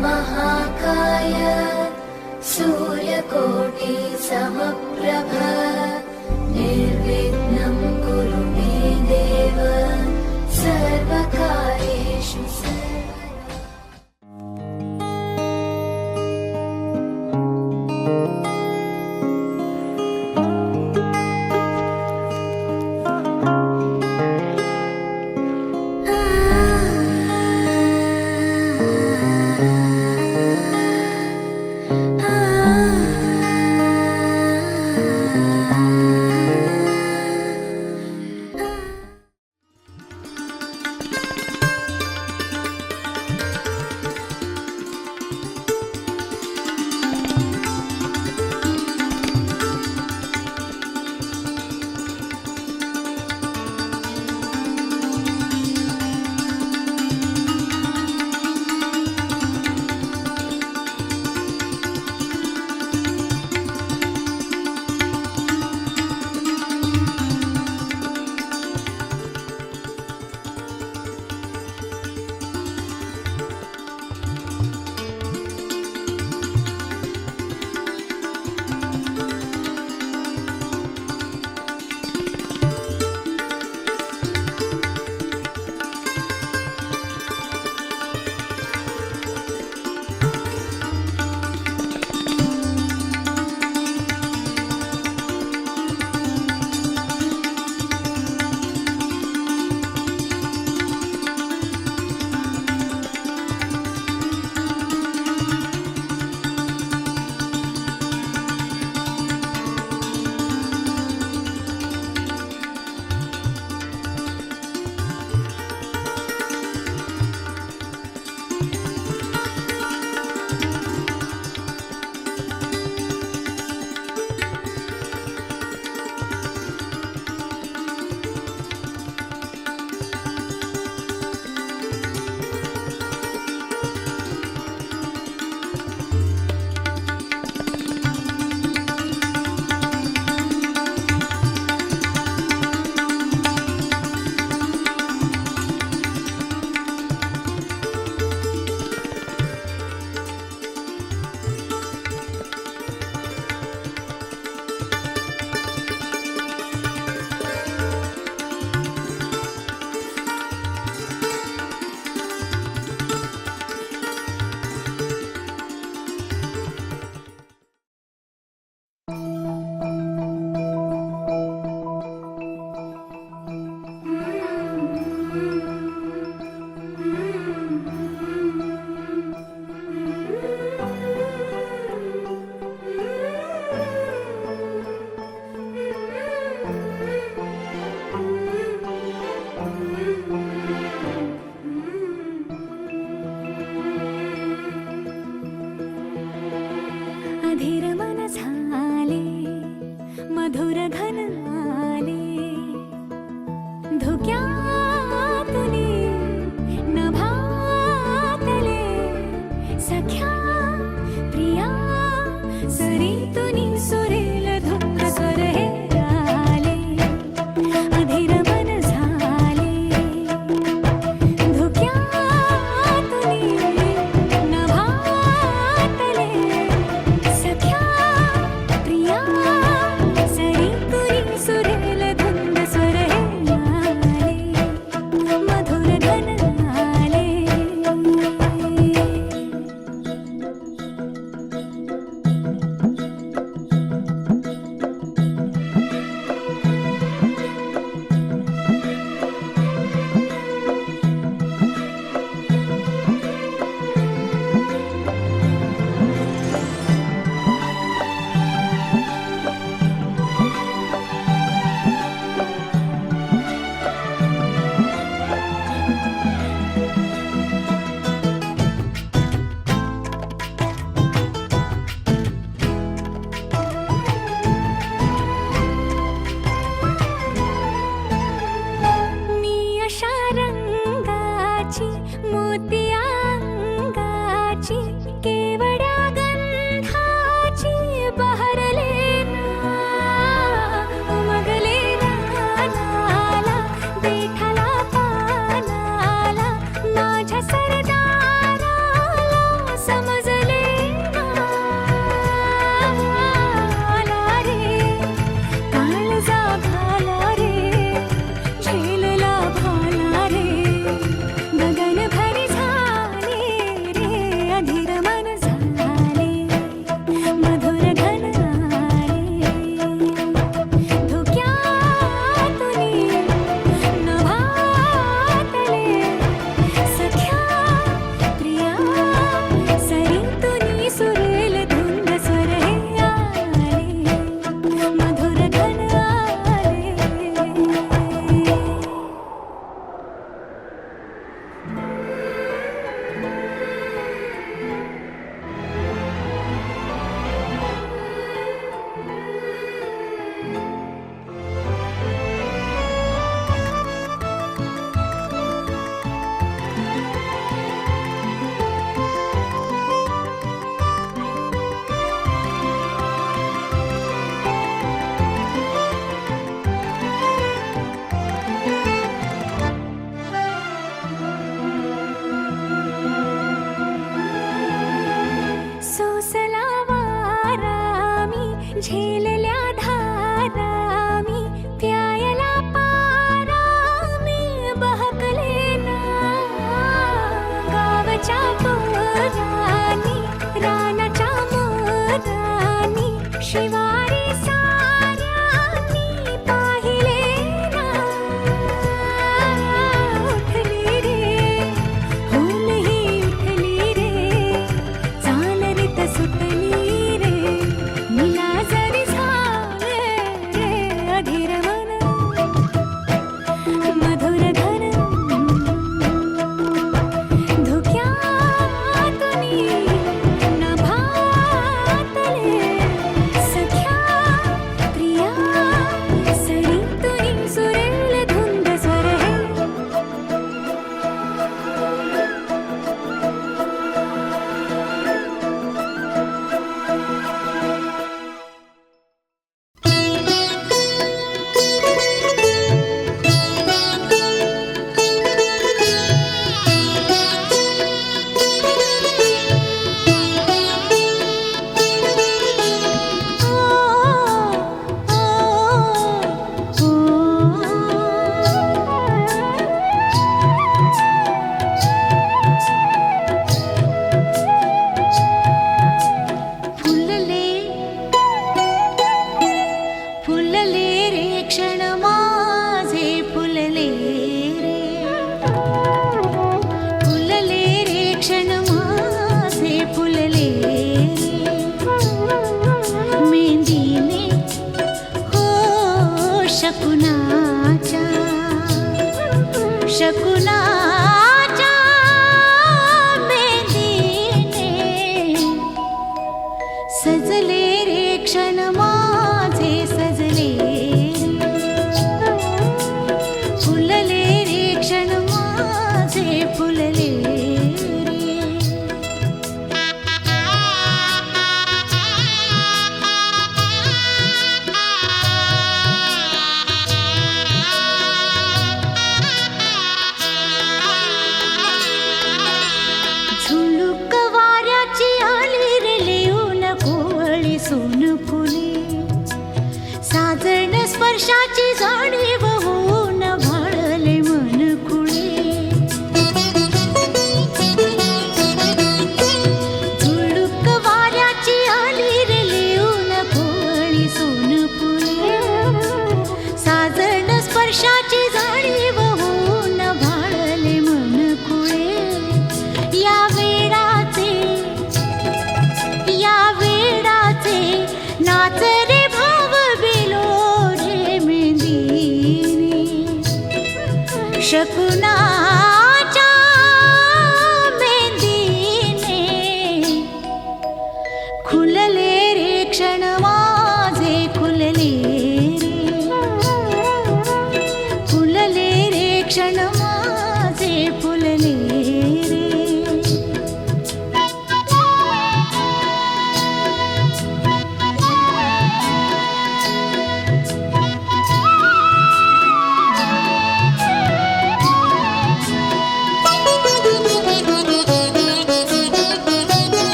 महाकाय सूर्यकोटि समप्रभ निर्विघ्नं कुरु मे देव सर्वकार्येषु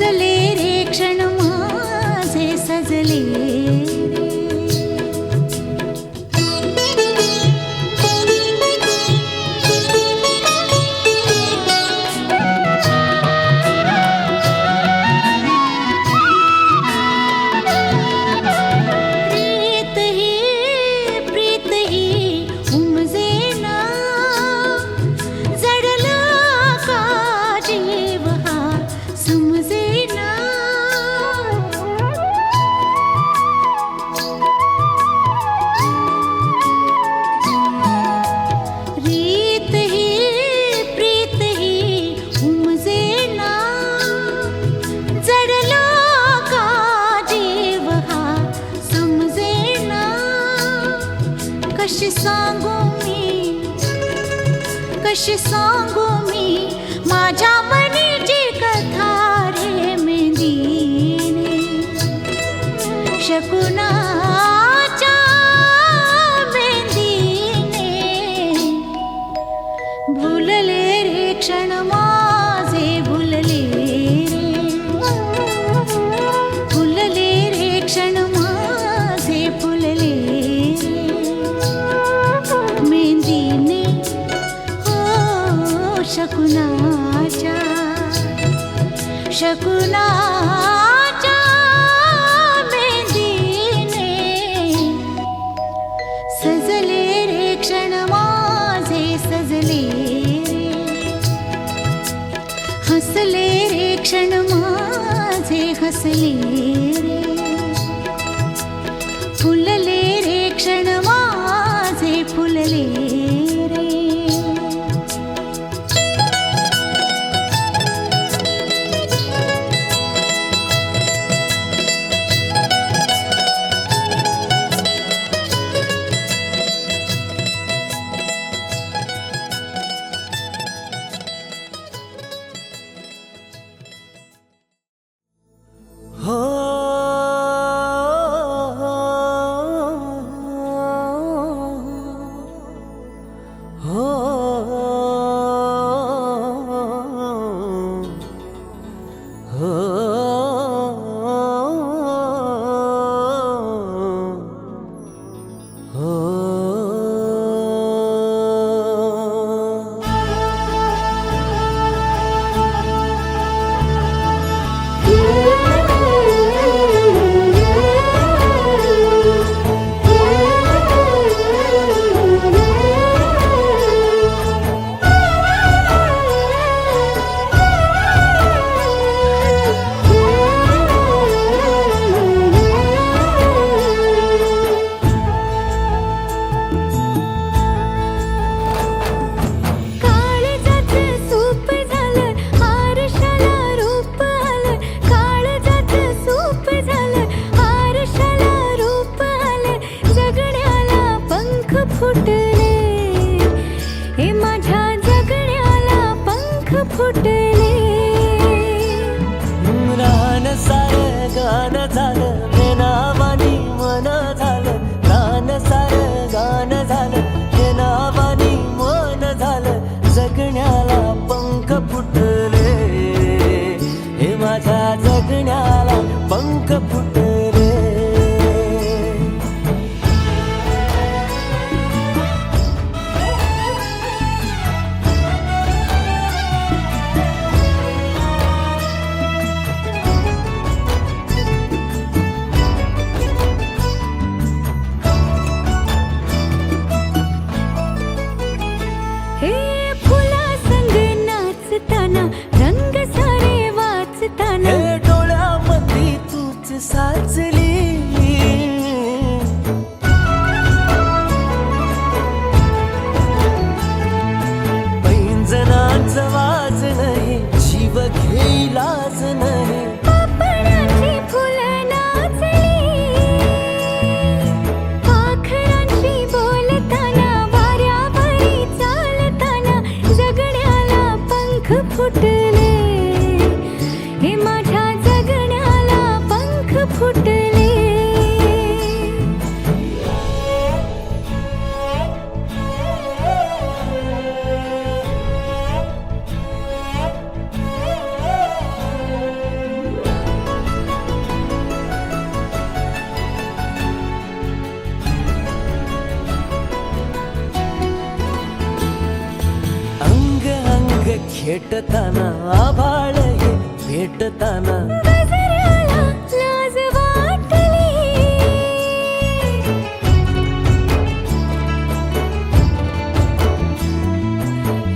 हसले रे क्षण माझे सजले कशी सांगू मी माझ्या मनीची कथा रे मेंदीने शकुनाच्या मेंदीने भुलले रे क्षण माझे भुलले रे क्षण माझे फुलले मेंदीने शकुनाच्या मेंदीने सजले रे क्षण माझे सजले हसले रे क्षण माझे हसले रे फुलले रे क्षण माझे फुलले रे जगण्याला पंख फुटले. हे फुला संग नाचताना रंग सारे वाचताना हे डोळ्यामध्ये तूच सा भेटताना आभाळ हे भेटताना गजराला लाज वाटली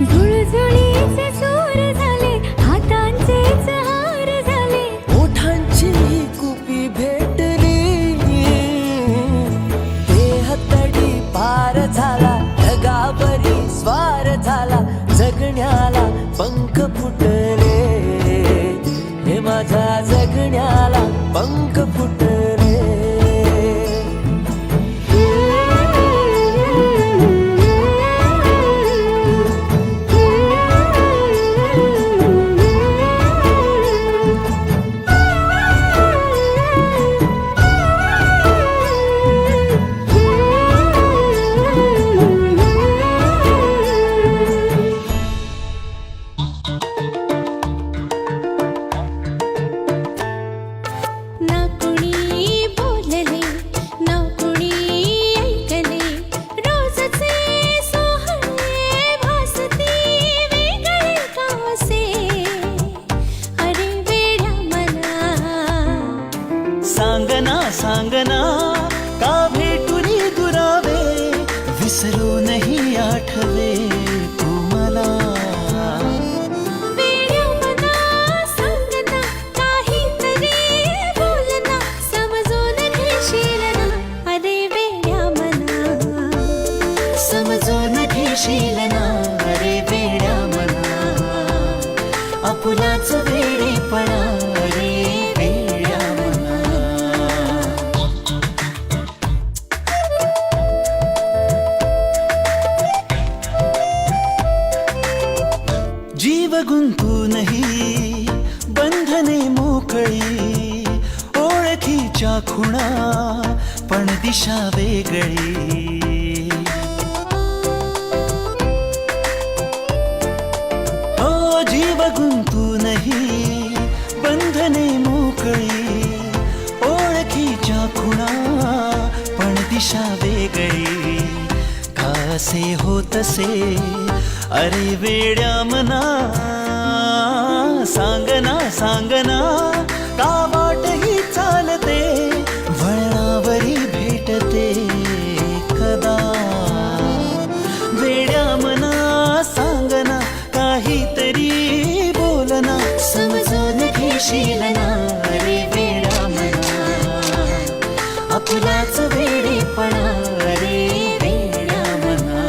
झुळझुळीचे सूर झाले हातांचेच हार झाले ओठांची कुपी भेटली देह तडी पार झाला ढगावरी स्वार झाला जगण्याला पंख फुटले हे माझ्या जगण्याला पंख फुटले ना कुणी बोलले ना कुणी ऐकले रोजचे सोहळे भासती वेगळे कासे अरे वेड्या मना सांगना सांगना का भेटुनी दुरावे विसरूनही आठवे तू मला वेड्या मना सांगना काहीतरी बोलना समजून घेशील ना अरे वेड्या मना समजून घेशील ना रे वेड्या मना आपुलाच वेडेपणा रे वेड्या मना जीव गुंतूनही बंधने मोकळी ओळखीच्या खुणा पण दिशा वेगळी ओ जीव गुंतूनही बंधने मोकळी ओळखीच्या खुणा पण दिशा वेगळी कासे होतसे अरे वेड्या मना सांगना सांगना का वाटही चालते वळणावरी भेटते कदा वेड्या मना सांगना काहीतरी बोलना समजून घेशील ना रे वेड्या मना आपलाच वेडेपणा रे वेड्या मना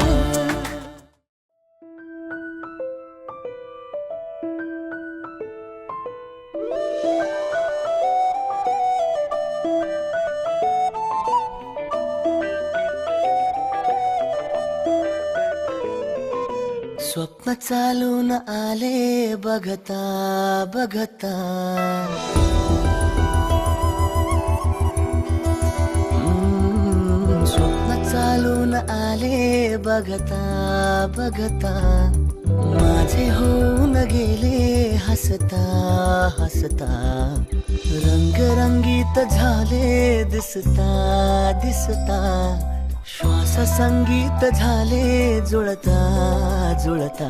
स्वप्न चालून आले बघता बघता स्वप्न चालून आले बघता बघता माझे होऊन गेले हसता हसता रंगरंगीत झाले दिसता दिसता श्वास संगीत झाले जुळता जुळता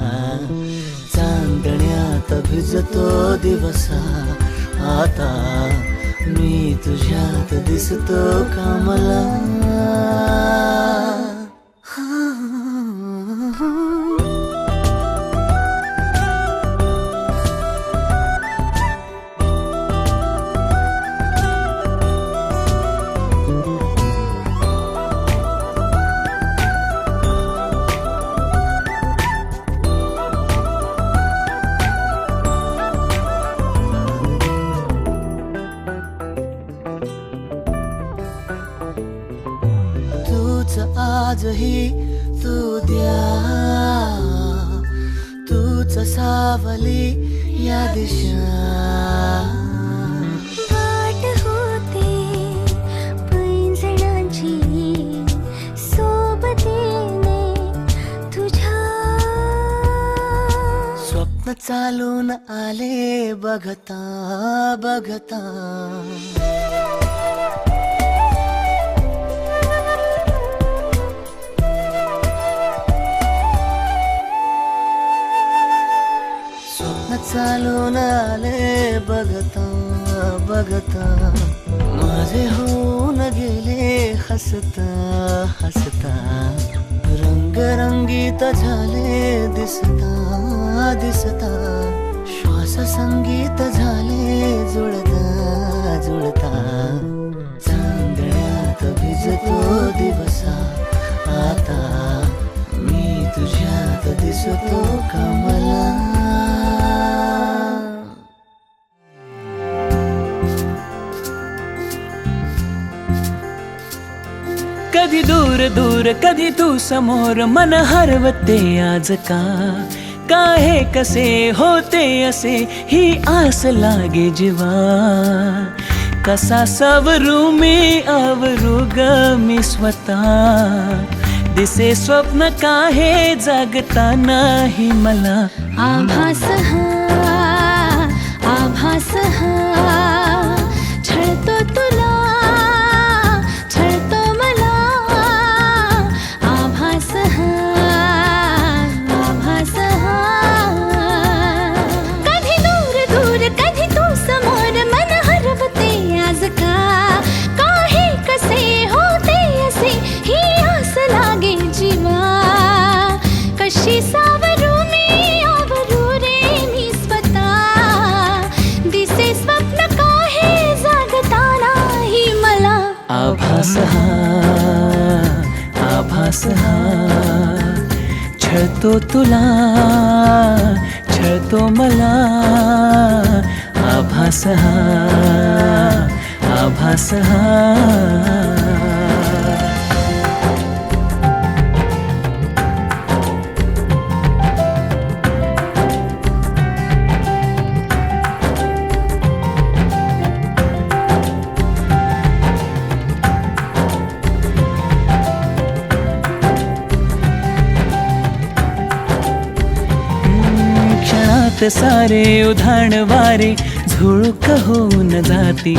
चांदण्यात भिजतो दिवसा आता मी तुझ्यात दिसतो कामला आजही तू द्या तूच सावली या दिशा वाट होते पैंजणांची सोबतीने तुझ्या स्वप्न चालून आले बघता बघता चालून आले बघता बघता, माझे होऊन गेले हसता हसता, रंगरंगीत झाले दिसता दिसता, श्वास संगीत झाले जुळता जुळता, चांदण्यात भिजतो दिवसा आता, मी तुझ्यात दिसतो का मला. कधी दूर दूर कधी तू समोर, मन हरवते आज का हे कसे होते असे, ही आस लागे जीवा. कसा सावरू मी आवरू ग मी स्वतः, दिसे स्वप्न का हे जागता नाही मला. आभास हा आभास हा, छळतो तुला छळतो मला. आभास हा आभास हा, कधी दूर दूर कधी तू समोर, मन हरवते आज का हे कसे होते असे, ही आस लागे जीवा. कशी सावरू मी आवरू रे मी स्वतः, दिसे स्वप्न का हे जागता नाही मला. आभास हा आभास हा, छळतो तुला छळतो मला. आभास हा आभास हा. सारे उधाण वारे झुळूक होऊन जाती,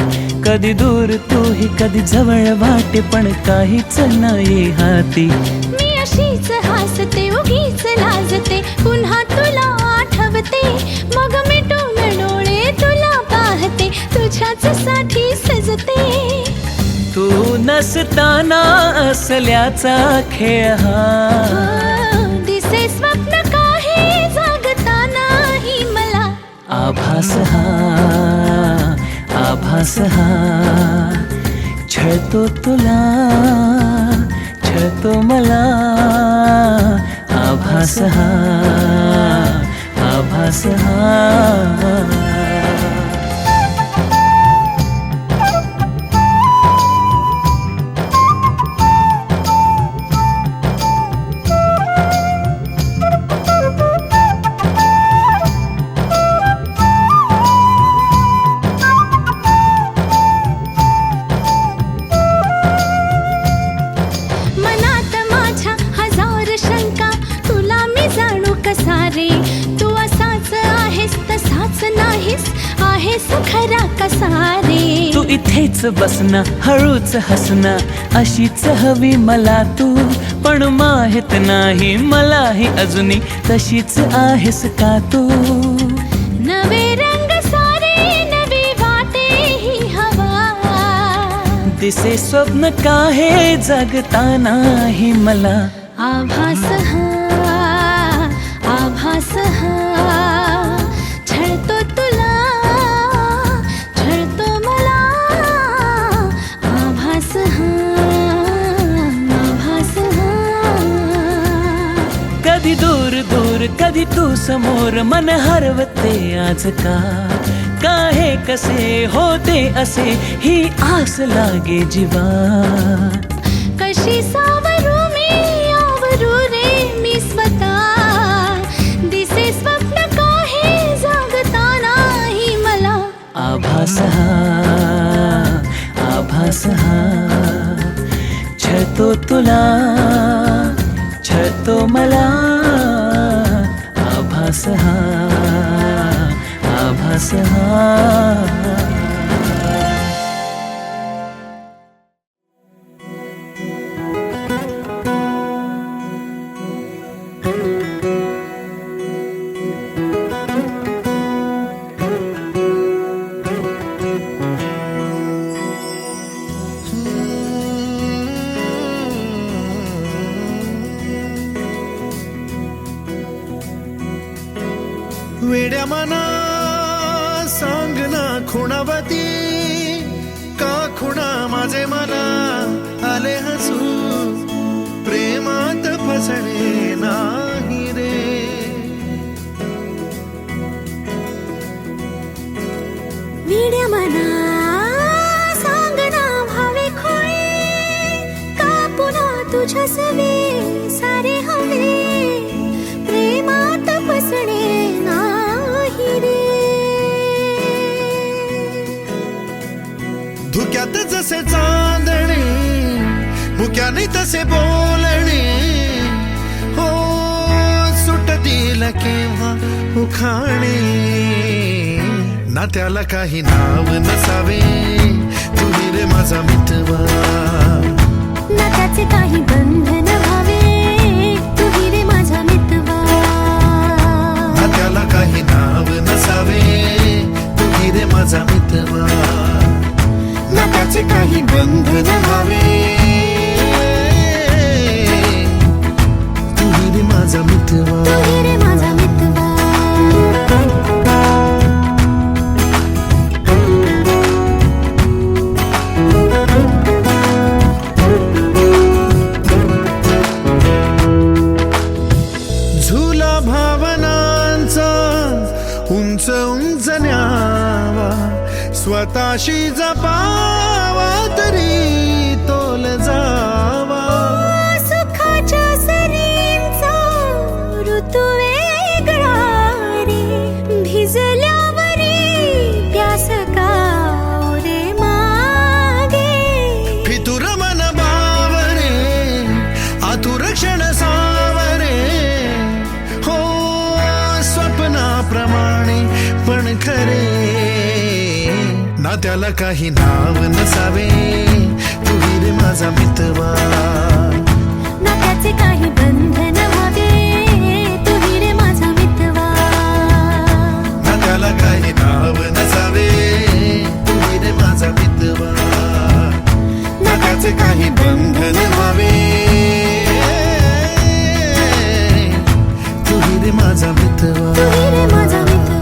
कधी दूर तूही कधी जवळ वाटे, पण काहीच नाही हाती. मी अशीच हसते उगीच लाजते, पुन्हा तुला आठवते, मग मिटून डोळे तुला पाहते, तुझ्याच साठी सजते. तू नसताना असल्याचा खेळ हा, दिसे स्वप्न काही जागता नाही मला. आभास हा आभास हा, छळतो तुला छळतो मला. आभास हा आभास हा. मनात माझ्या हजार शंका, तुला मी जाणू कसा रे. तू असाच आहेस तसाच नाहीस, आहेस खरा कसा रे. तू इथेच बसना हळूच हसना, अशीच हवी मला तू, पण माहित नाही मलाही अजूनही तशीच आहेस का तू. नवे रंग सारे नवी वाटे ही हवा, दिसे स्वप्न का हे जगता नाही मला. आभास हा आभास हा, छळतो तुला छळतो मला. आभास हा आभास हा, कधी दूर दूर कधी तू समोर, मन हरवते आज का हे कसे होते असे, ही आस लागे जीवा. कशी सावरू मी आवरू रे मी स्वतः, दिसे स्वप्न काही जागता नाही मला. आभास हा आभास हा, छळतो तुला छळतो मला. आभास हा आभास हा. सांग ना खुणावती का खुणा माझे मला आले हसू प्रेमात फसणे नाही रे विड्या मना सांग ना भावे खोळे का पुन्हा तुझ्या सवे सारे हवे प्रेमात फसणे नाही रे धुक्यात जसे चांदणे मुक्याने तसे बोलणे हो सुटतील केव्हा उखाणे ना त्याला काही नाव नसावे तू रे माझा मितवा ना त्याचे काही बंधन व्हावे तू रे माझा मितवा ना त्याला काही नाव नसावे तू रे माझा मितवा ना त्याचे काही बंधन व्हावे तू रे माझा मितवा तू रे माझा मितवा झुला भावनांचा उंच उंच न्यावा स्वतःशी जपावा तरी तोल जावा सुखाच्या सरींचा ऋतू वेगळा रे भिजल्यावरी प्यास का रे मागे फितुर मन बावरे आतुर क्षण सावरे हो स्वप्नाप्रमाणे पण खरे ना त्याला काही नाव नसावे तू रे माझा मितवा ना त्याचे काही बंधन व्हावे तू रे माझा मितवा ना त्याला काही नाव नसावे तू रे माझा मितवा ना त्याचे काही बंधन व्हावे तू रे माझा मितवा तू रे माझा मितवा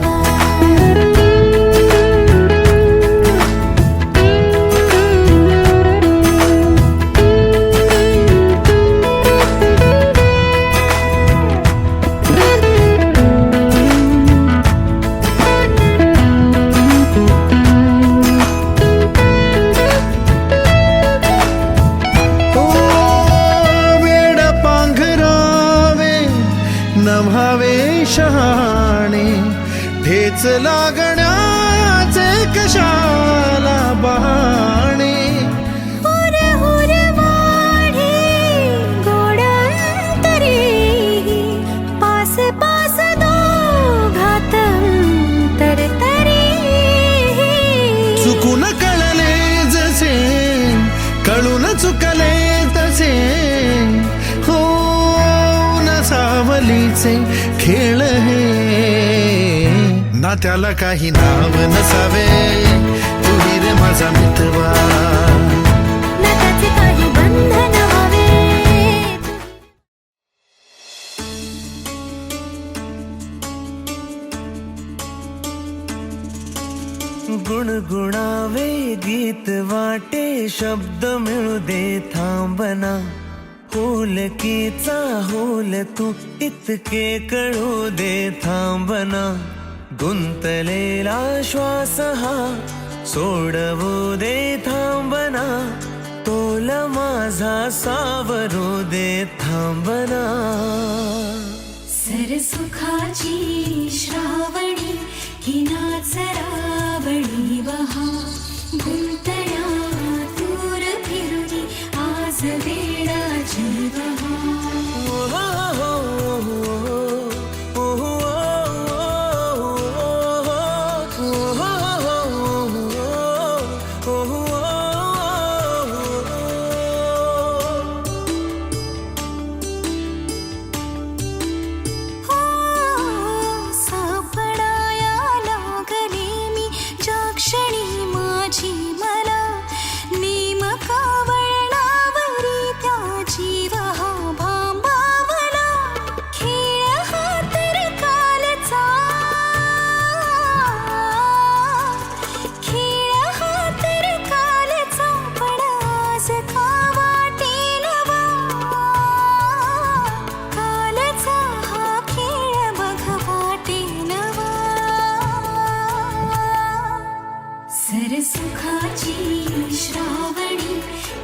नभावे शहाणे ठेच लागण्याचे कशाला बहाणे हुर हुर वाढे गोडांतरी पास पास दोघात तरतरी चुकून कळले जसे कळून चुकले तसे हो सावलीचे खेळ हे ना त्याला काही नाव नसावे तू रे माझा मितवा ना त्याचे काही बंधन व्हावे गुणगुणावे गीत वाटे शब्द मिळू दे थांबना होलकीचा होल तू इतके कळू दे थांबना गुंतलेला श्वास हा सोडवू दे थांबना तोल माझा सावरू दे थांबना सरसुखाची श्रावणी किनाच रावणी बहा गुंतण्या दूर फिरुनी आज वेळाची बहा सापडाया लागले मी सुखाची श्रावणी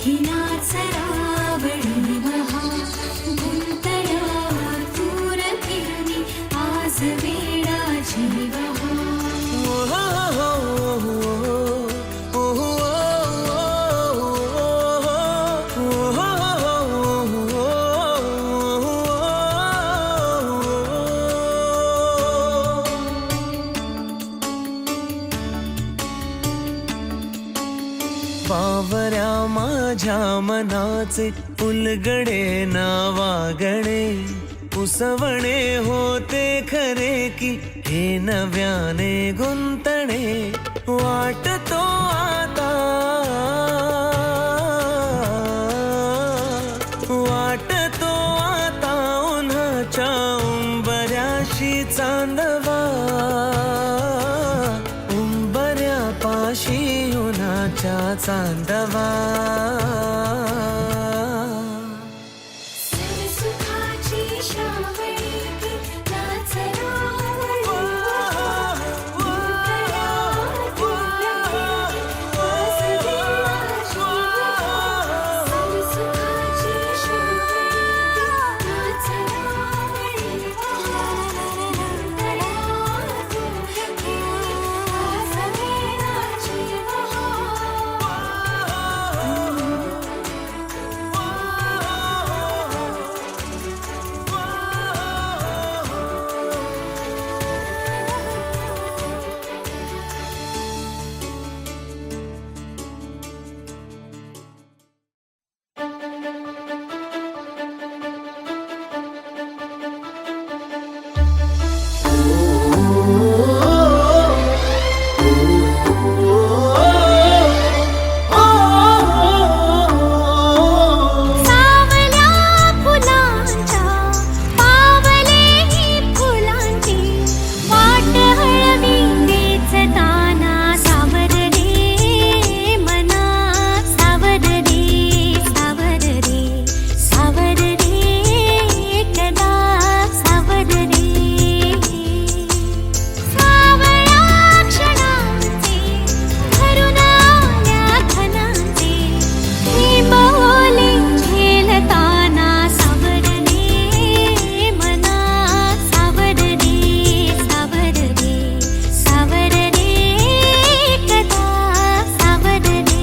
ही नाचरावणी बहा गुंतल्या दूर फिरुनी आज वेळाची बहा बावऱ्या माझ्या मनाचे उलगडे नावागणे उसवणे होते खरे की हे नव्याने गुंतणे वाटतो आता उन्हाच्या उंबऱ्याशी चांदवा उंबऱ्यापाशी उन्हाच्या चांदवा सुखाची श्रावणी ही नाचरावणी गुंतल्या दूर आज वेळाची सुखाची श्रावणी नाचरावणी गुंतल्या दूर आज वेळाची सावल्या फुलांच्या पावलेही फुलांची वाट हळवी वेचताना सावर रे मना सावर रे सावर रे सावर रे कदा सावर रे सावळ्या क्षणांचे भरून आल्या खणांचे ही बोले झेलताना सावर रे मना सावर रे सावर रे सावर रे कदा सावर रे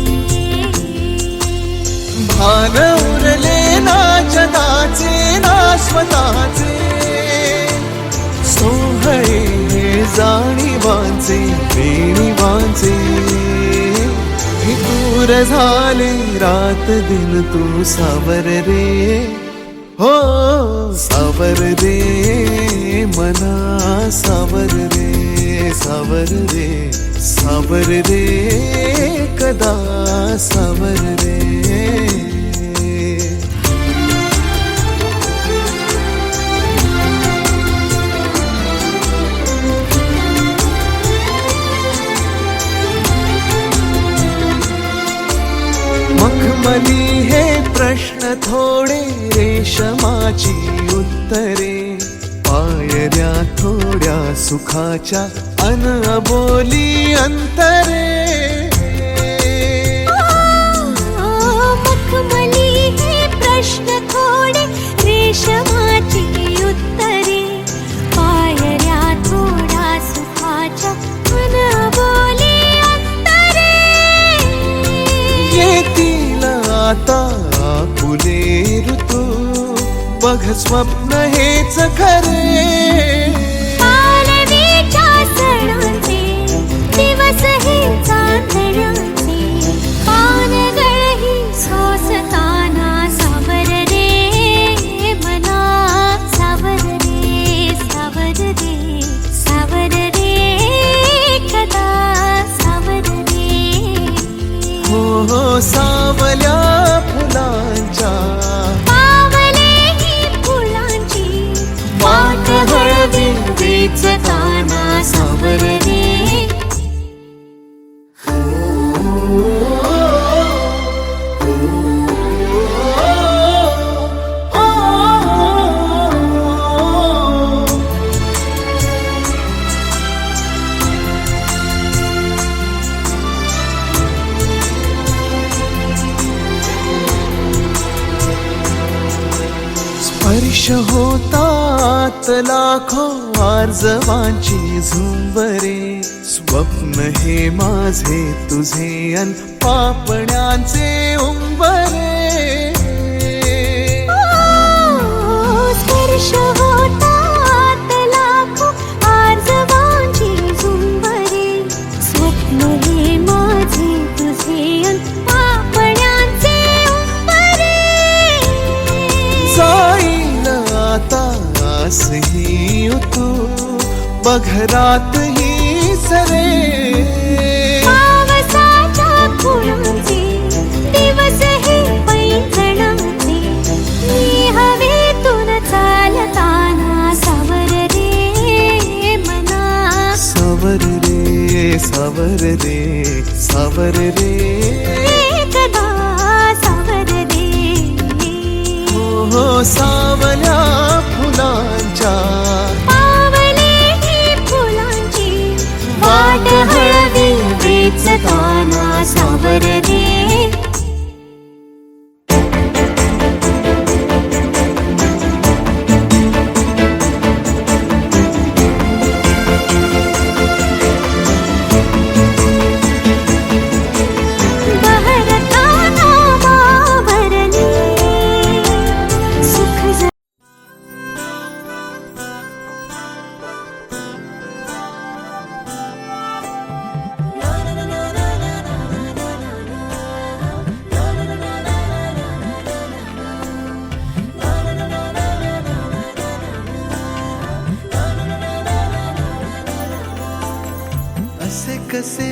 भान उरले ना जगाचे ना स्वतःचे सोहळे जाणीवांचे बेणीवांचे हे दूर झाले रात दिन तू सावर रे हो सावर रे मना सावर रे सावर रे सावर रे कदा सावर रे मखमली हे प्रश्न थोडे रेशमाची उत्तरे पायऱ्या थोड्या सुखाच्या अन अबोली अंतरे मखमली हे प्रश्न थोडे रेशमाची उत्तरे पायऱ्या थोड्या सुखाच्या मन बोली अंतरे येतील आता फुले ऋतू बघ स्वप्न हेच खरे पालवीच्या सणांचे दिवस हे चांदण्याचे पानगळही सोसताना सावर रे मना सावर रे सावर रे सावर रे कदा सावर रे हो हो सावल्या फुलांच्या पावलेही फुलांची वाट हळवी वेचताना सावर रे स्पर्श होतात लाखो आर्जवांची झुंबरे, स्वप्न हे माझे तुझे अन पापण्यांचे उंबरे. स्पर्श होतात लाखो आर्जवांची झुंबरे, स्वप्न हे माझे तुझे अन पापण्यांचे उंबरे. जाईल आता आसही तू बघरात ही सरे, पावसाच्या खुणाचे दिवस हे पैंजणाचे, मी हवेतून चालताना सावर रे मना, सावर रे सावर रे सावर रे, एकदा सावर रे. हो सावल्या फुलांच्या पावले ही फुलांची वाट हळवी वेचताना सावर रे. बहरताना बावरली सुख असे कसे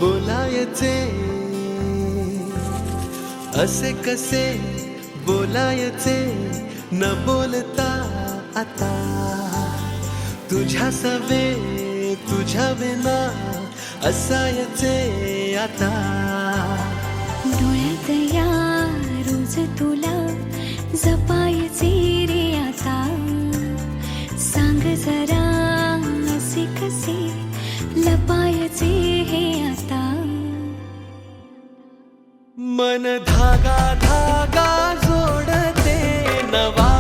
बोलायचे, असे कसे बोलायचे न बोलता आता, तुझ्या सवे तुझ्या विना असायचे आता. डोळ्यात या रोज तुला जपायचे रे आता, सांग जरा असे कसे लपायचे हे आता. मन धागा धागा जोडते नवा,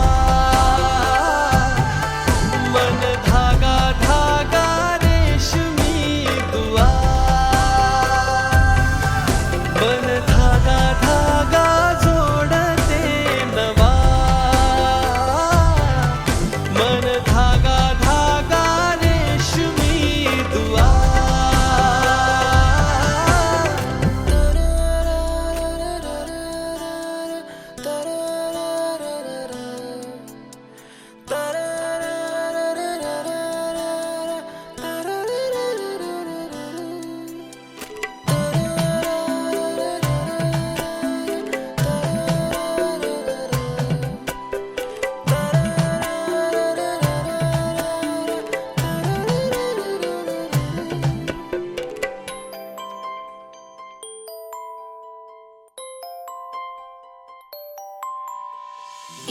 मन धागा धागा रेशमी दुआ, मन धागा धागा जोडते नवा, मन धागा धागा रेशमी दुआ.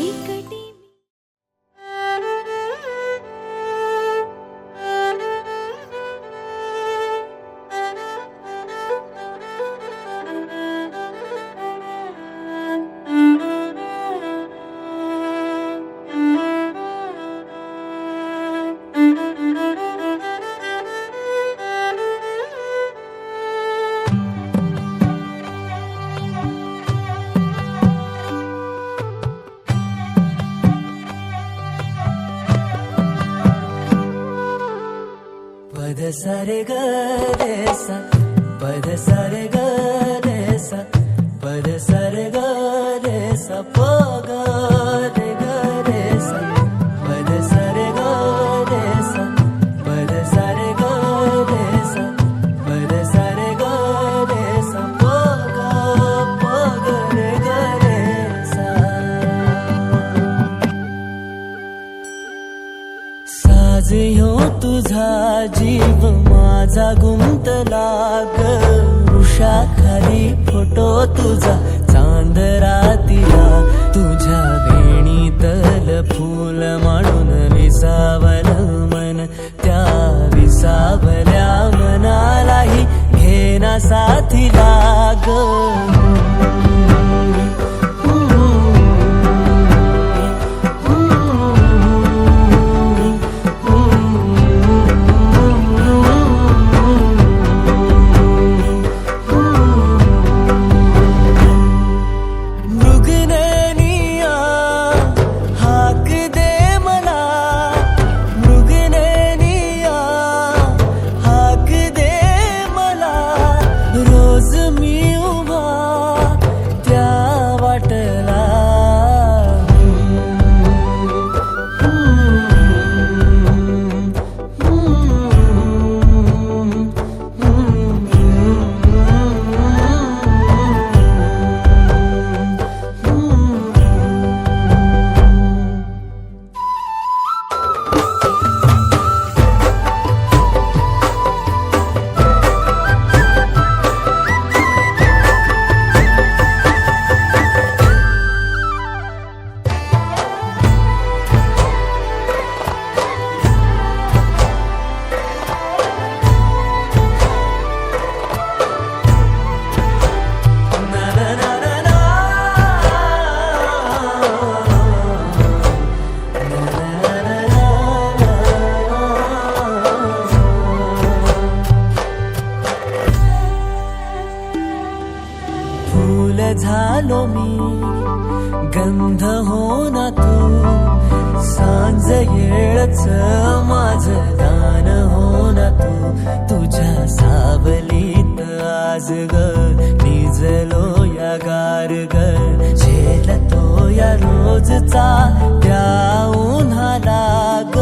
एकटी पद सारे ग रे सा, पद सारे ग रे सा, पद सारे ग रे सा, प ग रे सा, पद सारे ग रे सा, पद सारे ग रे सा, पद सारे ग रे सा, प ग रे सा. साज ह्यो तुझा जीव माझा गुंतला ग, वृषाखाली फोटो तुझा चांद रातीला, तुझ्या वेणीतल फूल मांडून विसावल मन, त्या विसावल्या मनालाही घेना साथीला ग. झालो मी गंध हो ना तू सांज येळच माझं गान हो ना तू तुझ्या सावलीत आज ग निजलो या गार ग झेलतो या रोजचा त्या उन्हाला ग